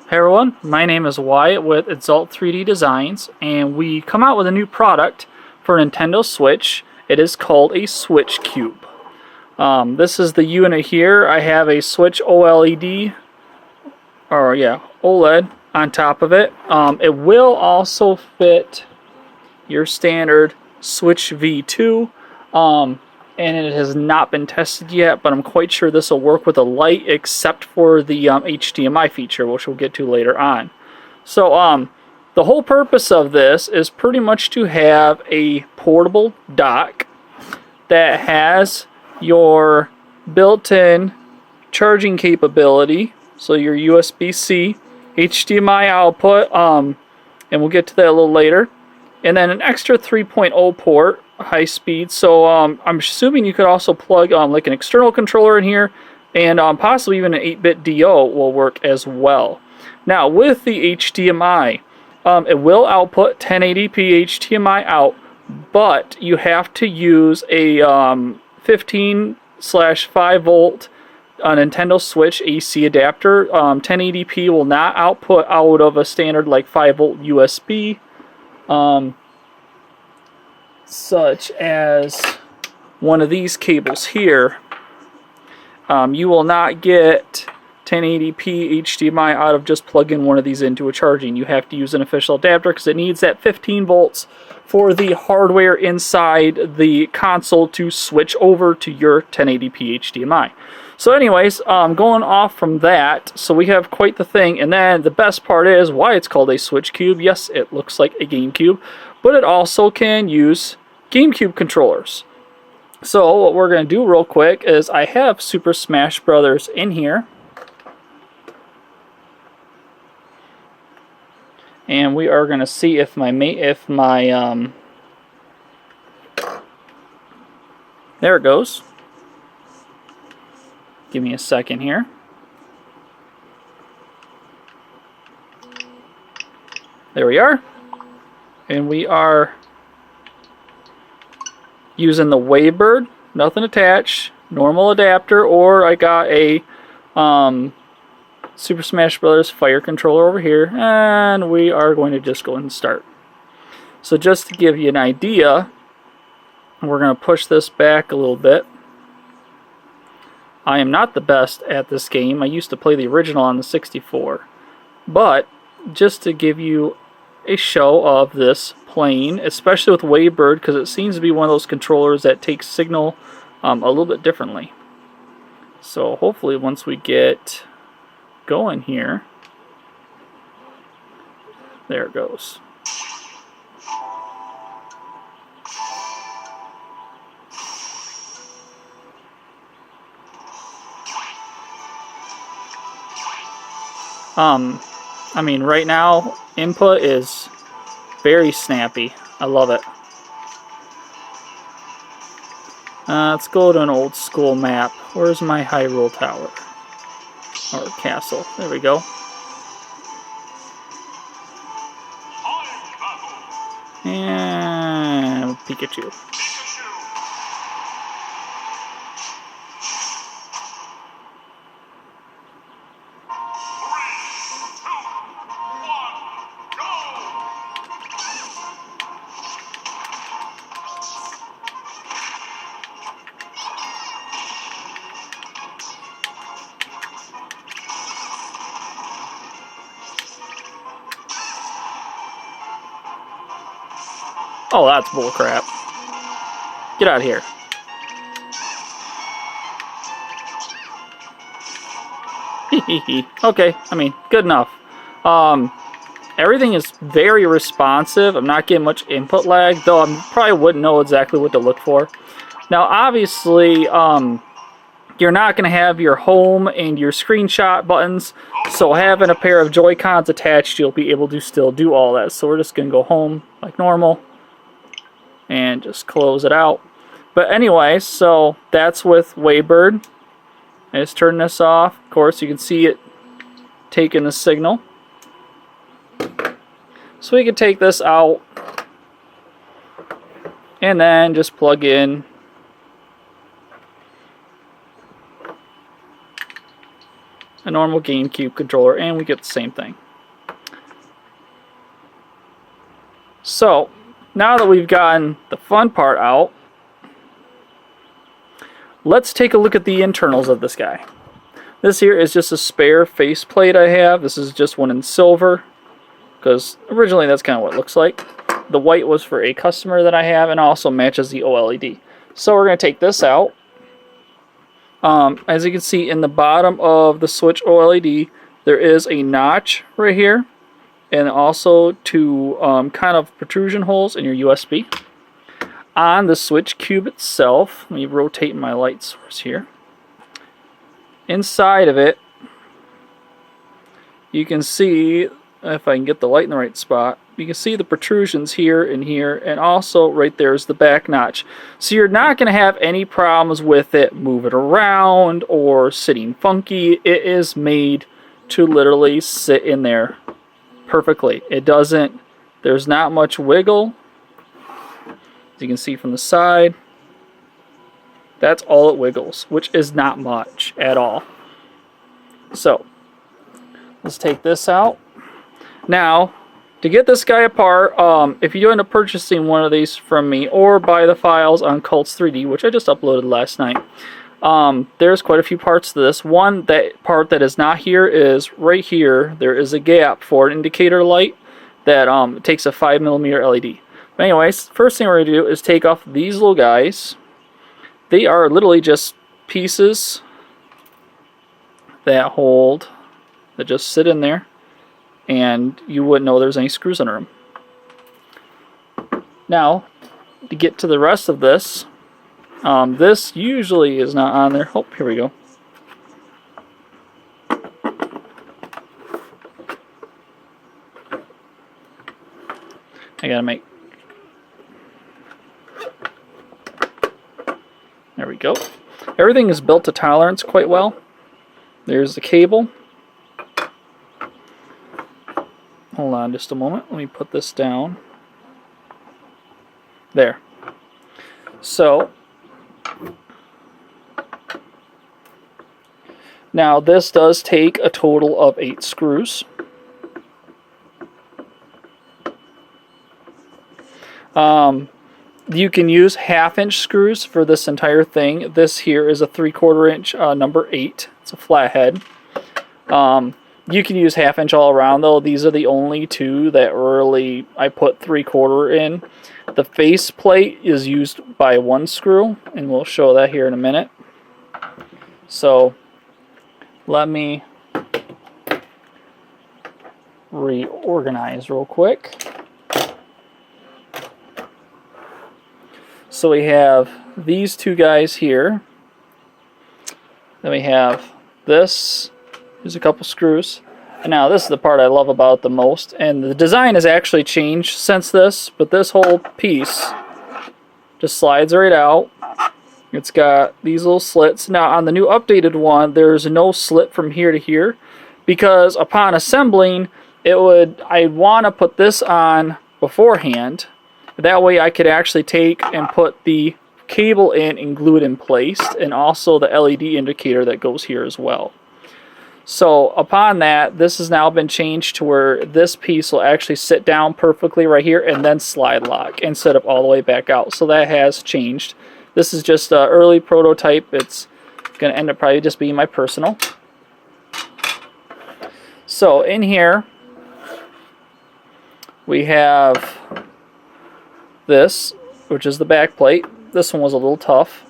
Hey everyone, my name is Wyatt with Exalt 3D Designs, and we come out with a new product for Nintendo Switch. It is called a SwitchCube. This is the unit here. I have a Switch OLED, OLED on top of it. It will also fit your standard Switch V2, and it has not been tested yet, but I'm quite sure this will work with a light except for the HDMI feature, which we'll get to later on. So the whole purpose of this is pretty much to have a portable dock that has your built-in charging capability, so your USB-C, HDMI output, and we'll get to that a little later, and then an extra 3.0 port, high speed. So I'm assuming you could also plug like an external controller in here, and possibly even an 8-bit DO will work as well. Now with the HDMI, it will output 1080p HDMI out, but you have to use a 15/5 volt Nintendo Switch AC adapter. 1080p will not output out of a standard like 5 volt USB. Such as one of these cables here. You will not get 1080p HDMI out of just plugging one of these into a charging. You have to use an official adapter because it needs that 15 volts for the hardware inside the console to switch over to your 1080p HDMI. So anyways, going off from that, so we have quite the thing, and then the best part is why it's called a SwitchCube. Yes, it looks like a GameCube, but it also can use GameCube controllers. So what we're going to do real quick is I have Super Smash Brothers in here, and we are going to see if my there it goes. Give me a second here. There we are. And we are using the Waybird, nothing attached, normal adapter, or I got a Super Smash Bros. Fire controller over here, and we are going to just go ahead and start. So just to give you an idea, we're going to push this back a little bit. I am not the best at this game. I used to play the original on the 64. But just to give you a show of this playing, especially with Waybird, because it seems to be one of those controllers that takes signal a little bit differently. So hopefully once we get going here, there it goes. I mean, right now, input is very snappy. I love it. Let's go to an old school map. Where's my Hyrule Tower? Or castle. There we go. And Pikachu. Oh, that's bullcrap. Get out of here. Okay, I mean, good enough. Everything is very responsive. I'm not getting much input lag, though I probably wouldn't know exactly what to look for. Now, obviously, you're not going to have your home and your screenshot buttons, so having a pair of Joy-Cons attached, you'll be able to still do all that. So we're just going to go home like normal and just close it out. But anyway, so that's with Waybird. I just turn this off. Of course, you can see it taking the signal. So we can take this out and then just plug in a normal GameCube controller, and we get the same thing. So, now that we've gotten the fun part out, let's take a look at the internals of this guy. This here is just a spare faceplate I have. This is just one in silver, because originally that's kind of what it looks like. The white was for a customer that I have, and also matches the OLED. So we're going to take this out. As you can see in the bottom of the Switch OLED, there is a notch right here, and also two kind of protrusion holes in your USB. On the SwitchCube itself, let me rotate my light source here. Inside of it, you can see, if I can get the light in the right spot, you can see the protrusions here, and also right there is the back notch. So you're not going to have any problems with it moving around or sitting funky. It is made to literally sit in there perfectly. It doesn't, there's not much wiggle. As you can see from the side, that's all it wiggles, which is not much at all. So let's take this out. Now, to get this guy apart, if you end up purchasing one of these from me or buy the files on Cults 3D, which I just uploaded last night, there's quite a few parts to this. One part that is not here is right here. There is a gap for an indicator light that takes a 5mm LED. But anyways, first thing we're going to do is take off these little guys. They are literally just pieces that just sit in there, and you wouldn't know there's any screws under them. Now, to get to the rest of this, this usually is not on there. Oh, here we go. I gotta make... There we go. Everything is built to tolerance quite well. There's the cable. Hold on just a moment. Let me put this down. There. So, now this does take a total of 8 screws. You can use 1/2-inch screws for this entire thing. This here is a 3/4 inch number 8. It's a flathead. You can use 1/2 inch all around though. These are the only two that really I put 3/4 in. The face plate is used by 1 screw, and we'll show that here in a minute. So let me reorganize real quick. So we have these two guys here. Then we have this. There's a couple screws. And now this is the part I love about the most. And the design has actually changed since this, but this whole piece just slides right out. It's got these little slits. Now on the new updated one, there's no slit from here to here, because upon assembling, I'd want to put this on beforehand. That way I could actually take and put the cable in and glue it in place, and also the LED indicator that goes here as well. So upon that, this has now been changed to where this piece will actually sit down perfectly right here and then slide lock instead of all the way back out. So that has changed. This is just an early prototype. It's going to end up probably just being my personal. So in here we have this, which is the back plate. This one was a little tough,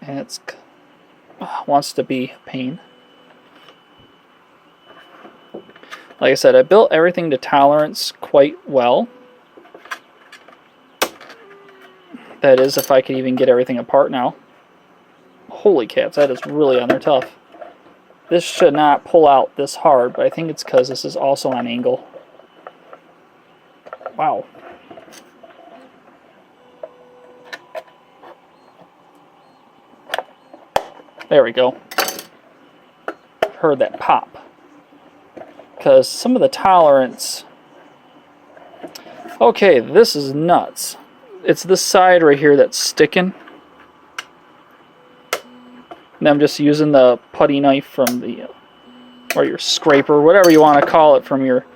and it's wants to be a pain. Like I said, I built everything to tolerance quite well. That is, if I could even get everything apart now. Holy cats, that is really on there tough. This should not pull out this hard, but I think it's because this is also on angle. Wow. There we go. Heard that pop. Because some of the tolerance... Okay, this is nuts. It's this side right here that's sticking. And I'm just using the putty knife from the, or your scraper, whatever you want to call it, from your,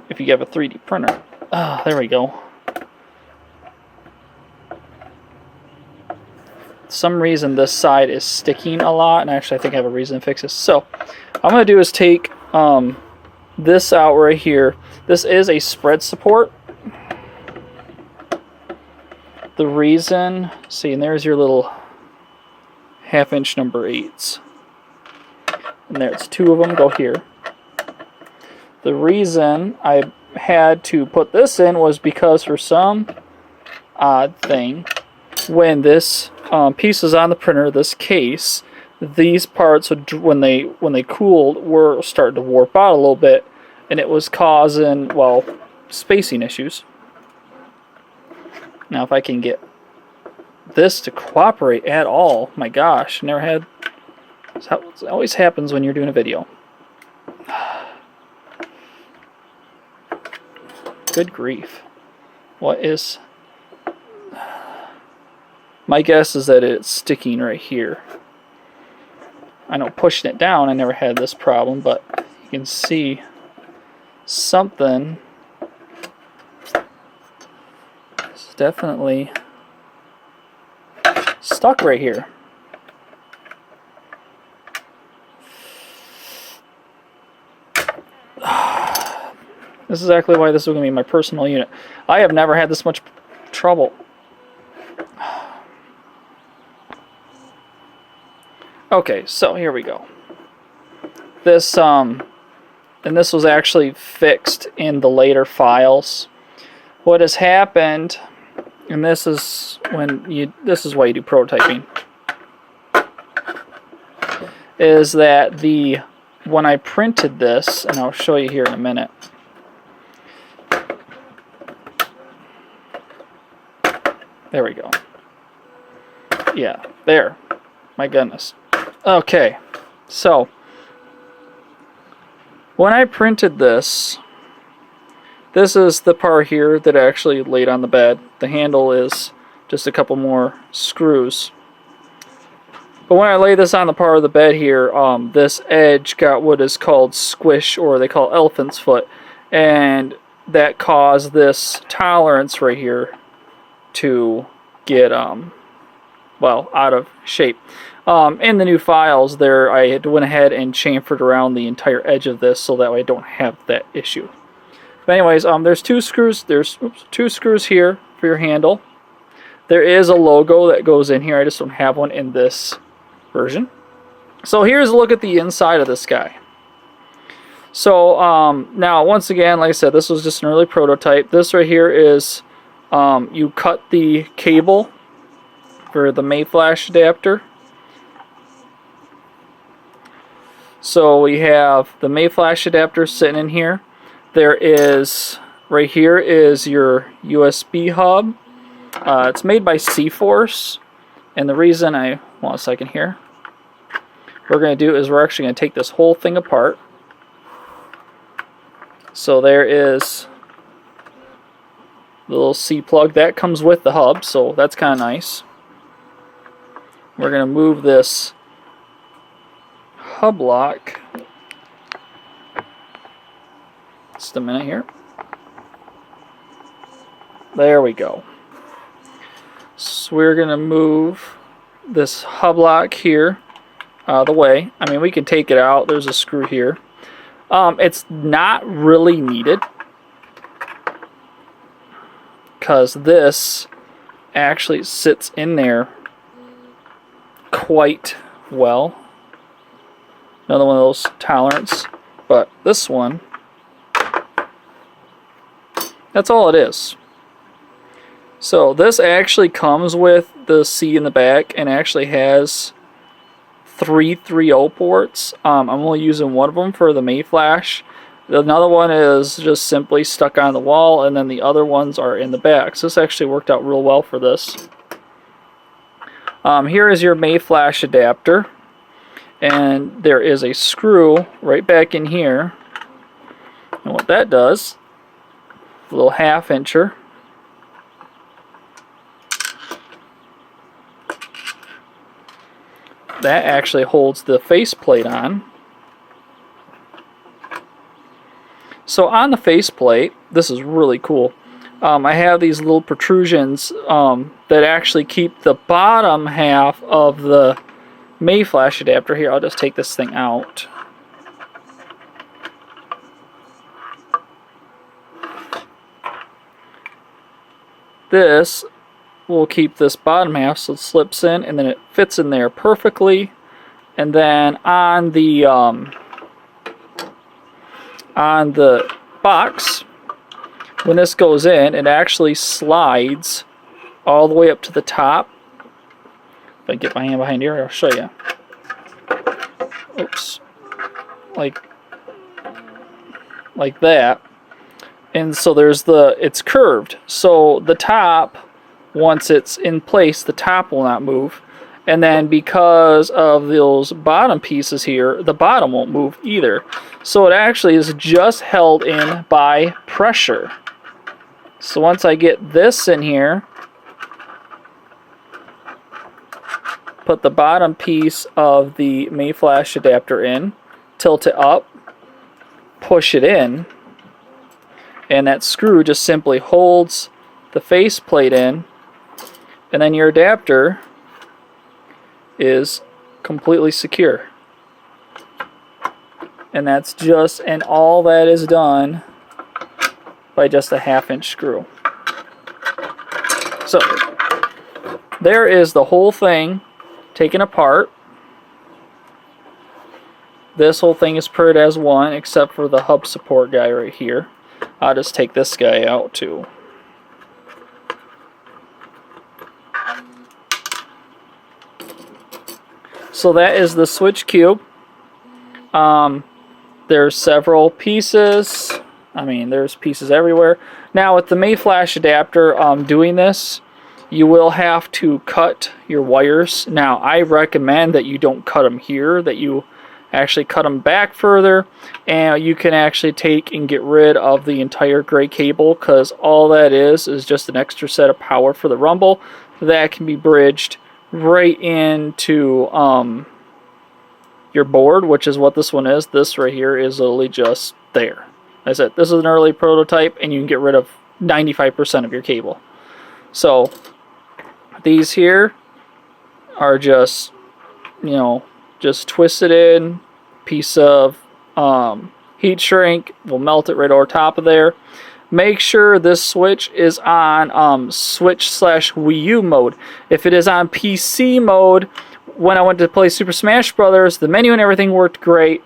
if you have a 3D printer. Ah, there we go. For some reason this side is sticking a lot, and actually I think I have a reason to fix this. So what I'm going to do is take this out right here. This is a spread support. The reason, see, and there's your little 1/2 inch number 8s. And there's 2 of them go here. The reason I had to put this in was because for some odd thing, when this piece is on the printer, this case, these parts, when they cooled, were starting to warp out a little bit, and it was causing, well, spacing issues. Now if I can get this to cooperate at all, my gosh, never had, it always happens when you're doing a video. Good grief. What is, my guess is that it's sticking right here. I know pushing it down I never had this problem, but you can see something is definitely stuck right here. This is exactly why this is going to be my personal unit. I have never had this much trouble. Okay, so here we go. This and this was actually fixed in the later files. What has happened, and this is this is why you do prototyping, is that when I printed this, and I'll show you here in a minute. There we go. Yeah, there. My goodness. Okay, so when I printed this, this is the part here that I actually laid on the bed. The handle is just a couple more screws. But when I lay this on the part of the bed here, this edge got what is called squish, or they call elephant's foot, and that caused this tolerance right here to get well, out of shape. In the new files there, I had went ahead and chamfered around the entire edge of this so that way I don't have that issue. But anyways, there's 2 screws. There's 2 screws here for your handle. There is a logo that goes in here. I just don't have one in this version. So here's a look at the inside of this guy. So now once again, like I said, this was just an early prototype. This right here is you cut the cable for the Mayflash adapter. So we have the Mayflash adapter sitting in here. There is, right here is your USB hub. It's made by C-Force, and the reason one second here. What we're going to do is we're actually going to take this whole thing apart. So there is the little C plug that comes with the hub, so that's kind of nice. We're going to move this hub lock. Just a minute here. There we go. So we're going to move this hub lock here out of the way. I mean, we can take it out. There's a screw here. It's not really needed because this actually sits in there quite well. Another one of those tolerance, but this one, that's all it is. So this actually comes with the C in the back and actually has 3 3.0 ports. I'm only using one of them for the Mayflash. Another one is just simply stuck on the wall, and then the other ones are in the back. So this actually worked out real well for this. Here is your Mayflash adapter, and there is a screw right back in here. And what that does, a little 1/2 incher. that actually holds the faceplate on. So on the faceplate, this is really cool. I have these little protrusions that actually keep the bottom half of the Mayflash adapter here. I'll just take this thing out. This will keep this bottom half so it slips in and then it fits in there perfectly. And then on the box, when this goes in, it actually slides all the way up to the top. If I get my hand behind here, I'll show you. Oops. Like that. And so it's curved. So the top, once it's in place, the top will not move. And then because of those bottom pieces here, the bottom won't move either. So it actually is just held in by pressure. So once I get this in here, put the bottom piece of the Mayflash adapter in, tilt it up, push it in, and that screw just simply holds the faceplate in, and then your adapter is completely secure. And that's just, and all that is done by just a 1/2-inch screw. So there is the whole thing taken apart. This whole thing is printed as one except for the hub support guy right here. I'll just take this guy out too. So that is the SwitchCube. There's several pieces. I mean, there's pieces everywhere. Now with the Mayflash adapter doing this, you will have to cut your wires. Now I recommend that you don't cut them here, that you actually cut them back further, and you can actually take and get rid of the entire gray cable, because all that is just an extra set of power for the rumble that can be bridged right into your board, which is what this one is. This right here is literally just there. As I said, this is an early prototype, and you can get rid of 95% of your cable. So these here are just, you know, just twisted in piece of heat shrink. We'll melt it right over top of there. Make sure this switch is on Switch/Wii U mode. If it is on PC mode, when I went to play Super Smash Brothers, the menu and everything worked great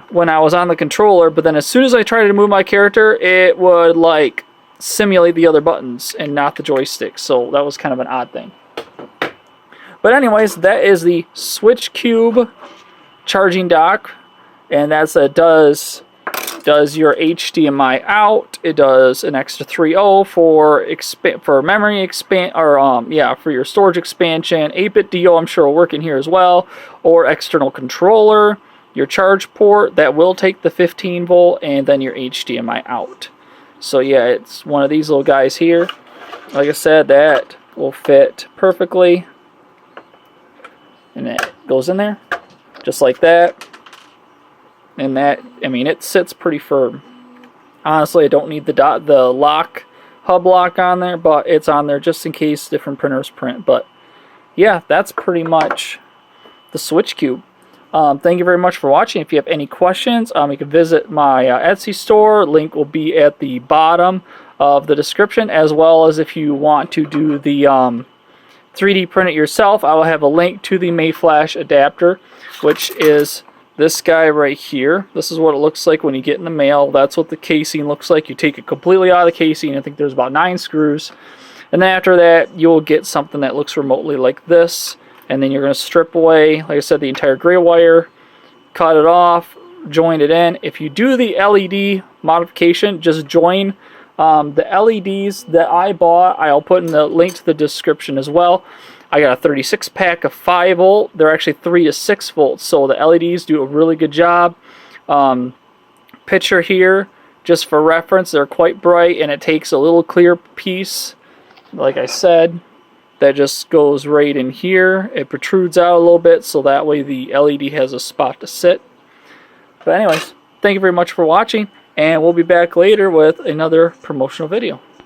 when I was on the controller, but then as soon as I tried to move my character, it would like simulate the other buttons and not the joystick. So that was kind of an odd thing. But anyways, that is the SwitchCube charging dock, and that's does your HDMI out. It does an extra 3.0 for memory expand, or for your storage expansion. 8-bit DO I'm sure will work in here as well, or external controller. Your charge port that will take the 15 volt, and then your HDMI out. So yeah, it's one of these little guys here. Like I said, that will fit perfectly. And it goes in there, just like that. And that, I mean, it sits pretty firm. Honestly, I don't need the hub lock on there, but it's on there just in case different printers print. But yeah, that's pretty much the SwitchCube. Thank you very much for watching. If you have any questions, you can visit my Etsy store. Link will be at the bottom of the description, as well as if you want to do the 3D print it yourself, I will have a link to the Mayflash adapter, which is this guy right here. This is what it looks like when you get in the mail. That's what the casing looks like. You take it completely out of the casing. I think there's about 9 screws. And then after that, you'll get something that looks remotely like this. And then you're going to strip away, like I said, the entire gray wire, cut it off, join it in. If you do the LED modification, just join the LEDs that I bought. I'll put in the link to the description as well. I got a 36 pack of 5 volt. They're actually 3 to 6 volts, so the LEDs do a really good job. Picture here, just for reference, they're quite bright, and it takes a little clear piece, like I said, that just goes right in here. It protrudes out a little bit, so that way the LED has a spot to sit. But anyways, thank you very much for watching, and we'll be back later with another promotional video.